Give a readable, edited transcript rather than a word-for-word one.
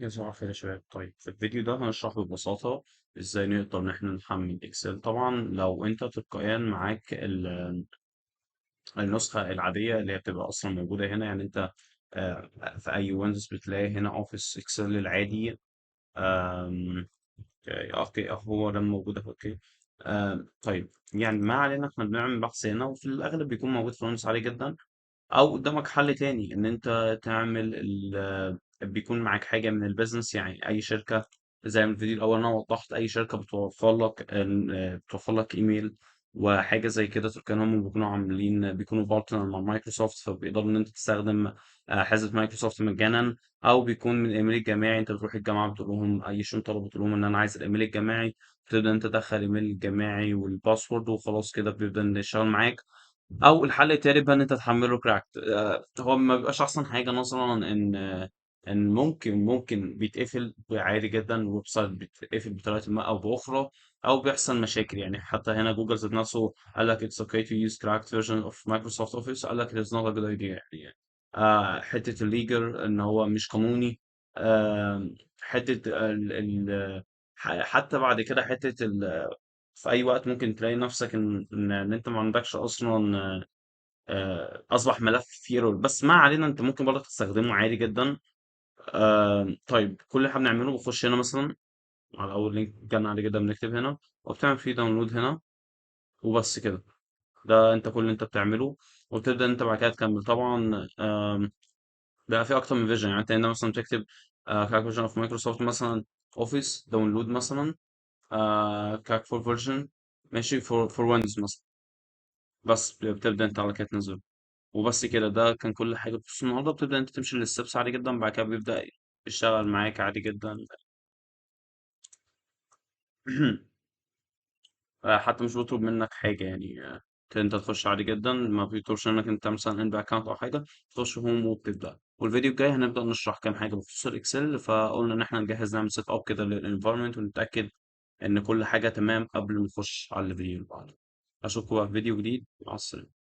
يا صباح الخير يا شباب. طيب في الفيديو ده هنشرح ببساطة ازاي نقدر ان احنا نحمل اكسل. طبعا لو انت تلقائيا معاك النسخة العادية اللي هي بتبقى اصلا موجودة هنا، يعني انت في اي ويندوز بتلاقي هنا اوفيس اكسل العادي. آم، اوكي هو ده موجود أهو، اوكي. طيب يعني ما علينا، احنا بنعمل بحث هنا وفي الاغلب بيكون موجود في ويندوز عادي جدا، او قدامك حل تاني ان انت تعمل بيكون معاك حاجه من البيزنس، يعني اي شركه زي ما الفيديو الاول انا وضحت، اي شركه بتوفر لك ايميل وحاجه زي كده. كانوا هم بيكونوا عاملين، بيكونوا بارتنر مع مايكروسوفت، فبيقدروا ان انت تستخدم حزمه مايكروسوفت مجانا، او بيكون من الايميل الجامعي. انت بتروح الجامعه بتقول لهم اي شيء، طلب بتقول لهم ان انا عايز الايميل الجامعي، بتبدا انت تدخل الايميل الجامعي والباسورد وخلاص كده بيبدا إن يشتغل معاك. او الحل التالت بقى ان انت تحمله كراكت. هو ما بيبقاش احسن حاجه نظرا ان ممكن بيتقفل عادي جدا، الويب سايت بيتقفل بطريقه ما او باخرى، او بيحصل مشاكل. يعني حتى هنا جوجل ذات نفسه قال لك it's okay to use cracked version of Microsoft Office، قال لك it's not a good idea يعني. حته الليجل ان هو مش قانوني. حته حتى بعد كده حته في اي وقت ممكن تلاقي نفسك ان انت ما عندكش اصلا، اصبح ملف فيه ايرور. بس ما علينا، انت ممكن برضه تستخدمه عادي جدا. طيب كل اللي احنا بنعمله بخش هنا مثلا على اول لينك جانا عليه كده، بنكتب هنا وبتعمل فيه داونلود هنا وبس كده. ده انت كل اللي انت بتعمله، وتبدا انت بعد كده تكمل. طبعا بقى في اكتر من فيرجن، يعني انت هنا مثلا تكتب كراك فيرجن اوف مايكروسوفت مثلا، اوفيس داونلود مثلا، كراك فور فيرجن، ماشي، فور ويندوز مثلا. بس بتبدا انت على كده تنزله وبس كده. ده كان كل حاجة بخصوص النهاردة. بتبدأ انت تمشي للستبس عادي جدا، بعد كده بيبدأ يشتغل معاك عادي جدا. حتى مش بيطلب منك حاجة يعني. انت تخش عادي جدا، ما بيطلبش منك انت مثلا ان باكونت او حاجة. تخش هوم وبتبدأ. والفيديو الجاي هنبدأ نشرح كام حاجة بخصوص الاكسل، فقلنا ان احنا نجهز نعمل سيت اب كده للانفايرمنت ونتأكد ان كل حاجة تمام قبل ما نخش على الفيديو اللي بعده. اشوفكم بقى في فيديو جديد. مع السلامة.